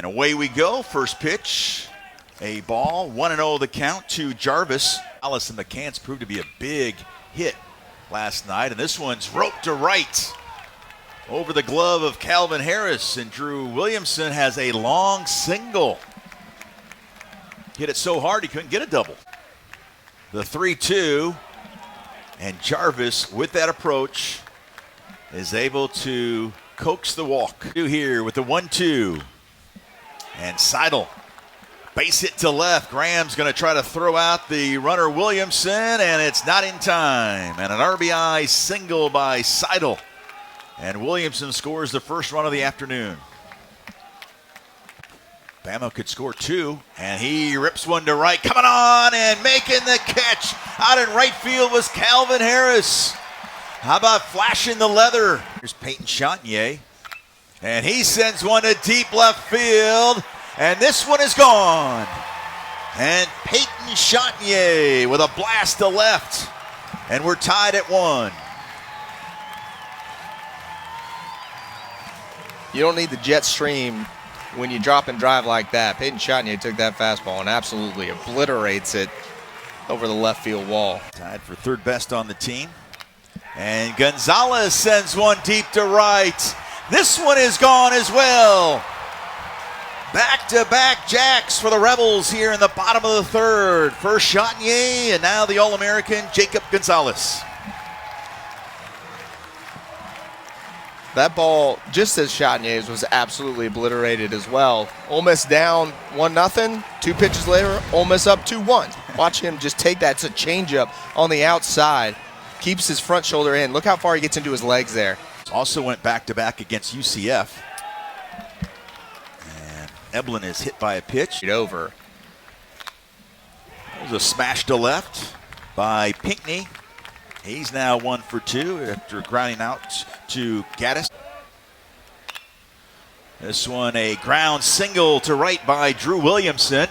And away we go. First pitch, a ball, 1-0 the count to Jarvis. Allison McCants proved to be a big hit last night, and this one's roped to right over the glove of Calvin Harris, and Drew Williamson has a long single. Hit it so hard he couldn't get a double. The 3-2, and Jarvis with that approach is able to coax the walk. Here with the 1-2, and Seidel, base hit to left. Graham's going to try to throw out the runner Williamson, and it's not in time. And an RBI single by Seidel, and Williamson scores the first run of the afternoon. Bama could score two, and he rips one to right. Coming on and making the catch out in right field was Calvin Harris. How about flashing the leather? Here's Peyton Chantier, and he sends one to deep left field, and this one is gone. And Peyton Chantier with a blast to left, and we're tied at 1. You don't need the jet stream when you drop and drive like that. Peyton Chantier took that fastball and absolutely obliterates it over the left field wall. Tied for third best on the team. And Gonzalez sends one deep to right. This one is gone as well. Back-to-back jacks for the Rebels here in the bottom of the third. First Chantier, and now the All-American Jacob Gonzalez. That ball, just as Chanier's, was absolutely obliterated as well. Ole Miss down 1-0. 2 pitches later, Ole Miss up 2-1. Watch him just take that. It's a changeup on the outside. Keeps his front shoulder in. Look how far he gets into his legs there. Also went back-to-back against UCF. And Eblin is hit by a pitch. Over. There's a smash to left by Pinckney. He's now 1 for 2 after grounding out to Gaddis. This one a ground single to right by Drew Williamson.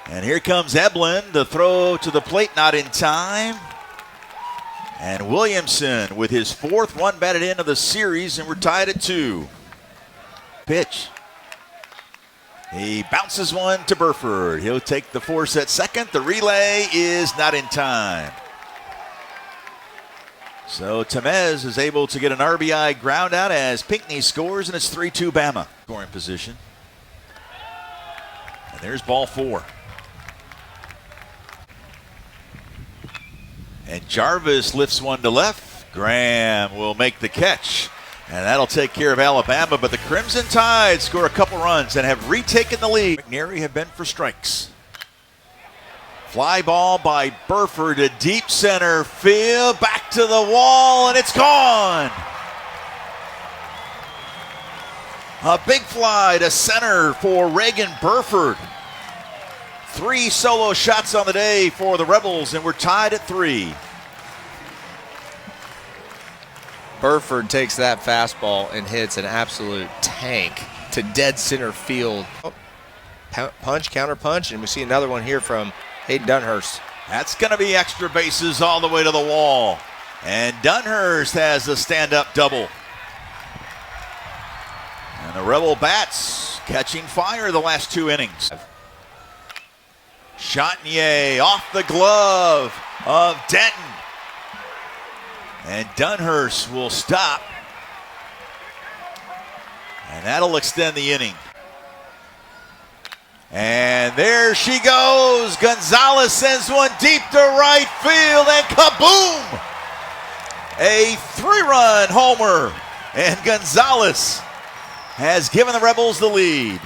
And here comes Eblin. The throw to the plate not in time. And Williamson with his 4th one batted in of the series, and we're tied at 2. Pitch. He bounces one to Burford. He'll take the force at second. The relay is not in time. So Tamez is able to get an RBI ground out as Pinckney scores, and it's 3-2 Bama. Scoring position. And there's ball 4. And Jarvis lifts one to left. Graham will make the catch, and that'll take care of Alabama. But the Crimson Tide score a couple runs and have retaken the lead. McNary have been for strikes. Fly ball by Burford to deep center field, back to the wall, and it's gone. A big fly to center for Reagan Burford. 3 solo shots on the day for the Rebels, and we're tied at 3. Burford takes that fastball and hits an absolute tank to dead center field. Punch, counter punch, and we see another one here from Hayden Dunhurst. That's going to be extra bases all the way to the wall. And Dunhurst has a stand-up double. And the Rebel bats catching fire the last 2 innings. Chantier off the glove of Denton. And Dunhurst will stop. And that'll extend the inning. And there she goes. Gonzalez sends one deep to right field, and kaboom! A 3-run homer, and Gonzalez has given the Rebels the lead.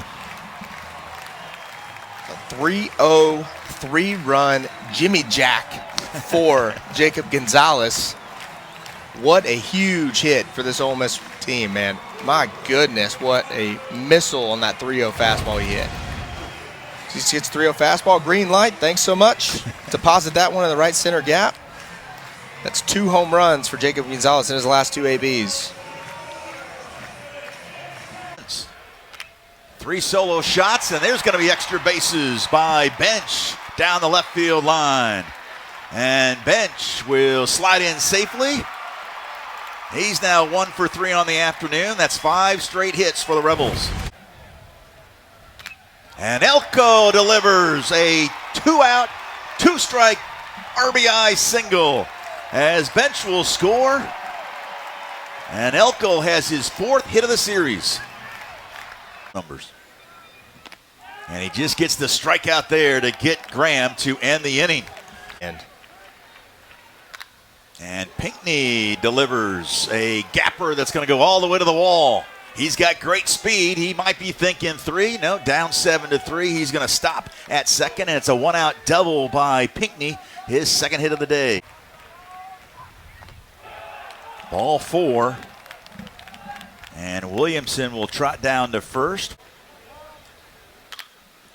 A 3-0, 3-run Jimmy Jack for Jacob Gonzalez. What a huge hit for this Ole Miss team, man. My goodness, what a missile on that 3-0 fastball he hit. He gets 3-0 fastball, green light, thanks so much. Deposit that one in the right center gap. That's 2 home runs for Jacob Gonzalez in his last 2 ABs. 3 solo shots, and there's going to be extra bases by Bench down the left field line. And Bench will slide in safely. He's now 1 for 3 on the afternoon. That's 5 straight hits for the Rebels. And Elko delivers a 2-out, 2-strike RBI single as Bench will score. And Elko has his 4th hit of the series. Numbers. And he just gets the strikeout there to get Graham to end the inning. And Pinckney delivers a gapper that's going to go all the way to the wall. He's got great speed. He might be thinking 3. No, down 7-3. He's going to stop at second, and it's a 1-out double by Pinckney, his 2nd hit of the day. Ball 4. And Williamson will trot down to first.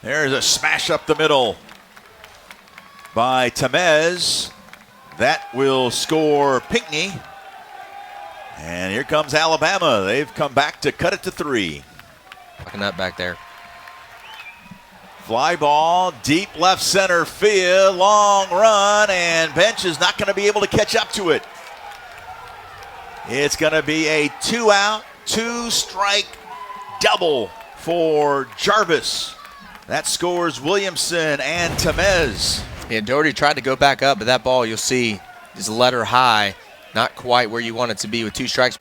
There's a smash up the middle by Tamez. That will score Pinckney. And here comes Alabama. They've come back to cut it to 3. Fucking up back there. Fly ball, deep left center field, long run, and Bench is not going to be able to catch up to it. It's going to be a 2-out, 2-strike double for Jarvis. That scores Williamson and Tamez. Yeah, Doherty tried to go back up, but that ball you'll see is letter high. Not quite where you want it to be with 2 strikes.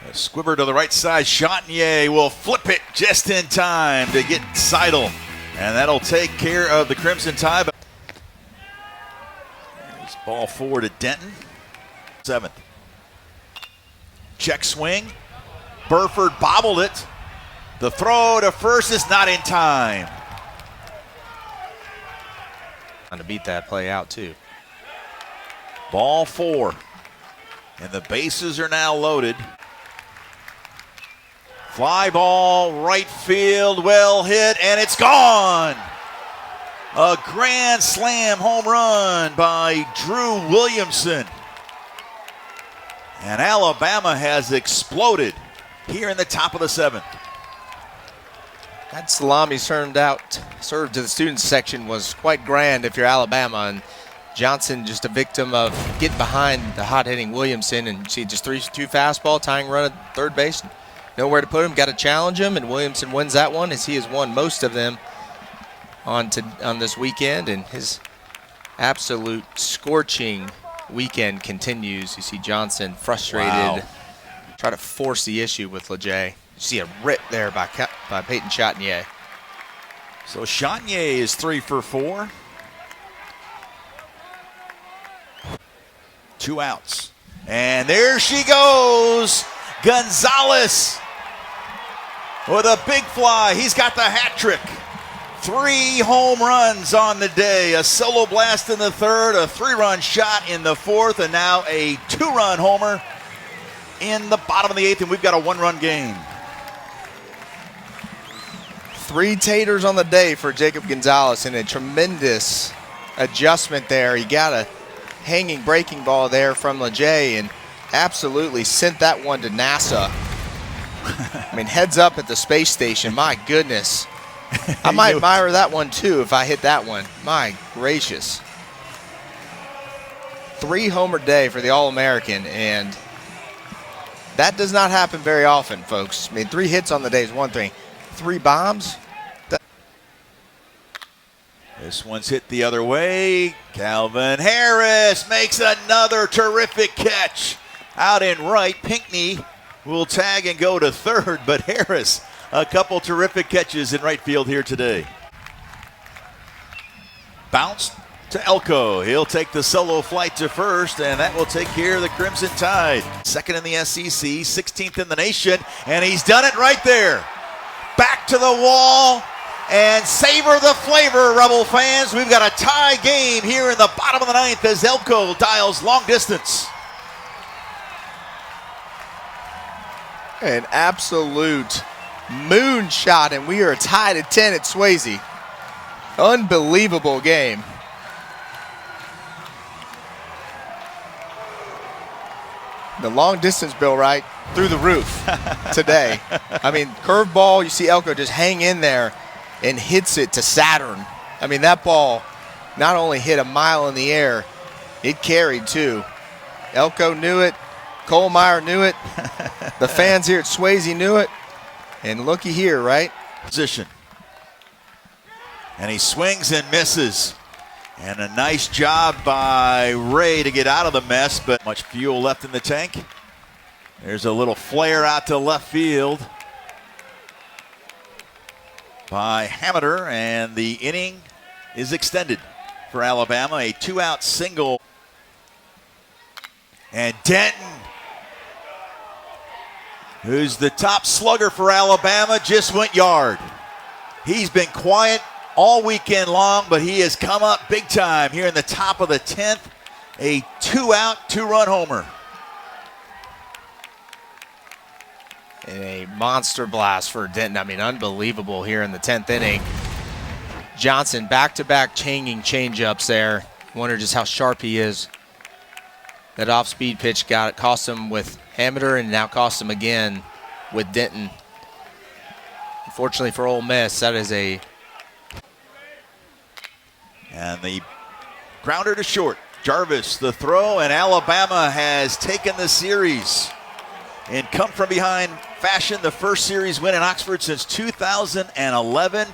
A squibber to the right side. Chatinier will flip it just in time to get Seidel. And that'll take care of the Crimson Tide. There's ball 4 to Denton. 7th. Check swing. Burford bobbled it. The throw to first is not in time. Trying to beat that play out too. Ball 4. And the bases are now loaded. Fly ball, right field, well hit, and it's gone. A grand slam home run by Drew Williamson. And Alabama has exploded here in the top of the 7th. That salami served to the students section was quite grand if you're Alabama. And Johnson just a victim of getting behind the hot-hitting Williamson. And see, just 3-2 fastball, tying run at third base. Nowhere to put him, got to challenge him, and Williamson wins that one as he has won most of them on this weekend. And his absolute scorching weekend continues. You see Johnson frustrated, try to force the issue with LeJay. You see a rip there by Peyton Chatinier. So Chatinier is 3 for 4. 2 outs. And there she goes. Gonzalez with a big fly. He's got the hat trick. 3 home runs on the day. A solo blast in the 3rd, a 3-run shot in the 4th, and now a 2-run homer in the bottom of the 8th, and we've got a 1-run game. 3 taters on the day for Jacob Gonzalez, and a tremendous adjustment there. He got a hanging breaking ball there from LeJay and absolutely sent that one to NASA. I mean, heads up at the space station. My goodness. I might admire that one too if I hit that one. My gracious. 3 homer day for the All-American, and that does not happen very often, folks. I mean, 3 hits on the day is one thing. 3 bombs? This one's hit the other way. Calvin Harris makes another terrific catch out in right. Pinckney will tag and go to 3rd, but Harris, a couple terrific catches in right field here today. Bounce to Elko. He'll take the solo flight to 1st, and that will take care of the Crimson Tide. 2nd in the SEC, 16th in the nation, and he's done it right there. Back to the wall, and savor the flavor, Rebel fans. We've got a tie game here in the bottom of the 9th as Elko dials long distance. An absolute moonshot, and we are tied at 10 at Swayze. Unbelievable game. The long distance, Bill Wright, through the roof today. I mean, curveball, you see Elko just hang in there and hits it to Saturn. I mean, that ball not only hit a mile in the air, it carried too. Elko knew it. Kohlmeyer knew it. The fans here at Swayze knew it. And looky here, right? Position. And he swings and misses. And a nice job by Ray to get out of the mess, but much fuel left in the tank. There's a little flare out to left field by Hamiter, and the inning is extended for Alabama. A 2-out single. And Denton, who's the top slugger for Alabama, just went yard. He's been quiet all weekend long, but he has come up big time here in the top of the 10th. A 2-out, 2-run homer. And a monster blast for Denton. I mean, unbelievable here in the 10th inning. Johnson back-to-back changing changeups there. Wonder just how sharp he is. That off-speed pitch cost him with Hamiter, and now cost him again with Denton. Unfortunately for Ole Miss, that is a... And the grounder to short. Jarvis, the throw, and Alabama has taken the series in come-from-behind fashion. The first series win in Oxford since 2011.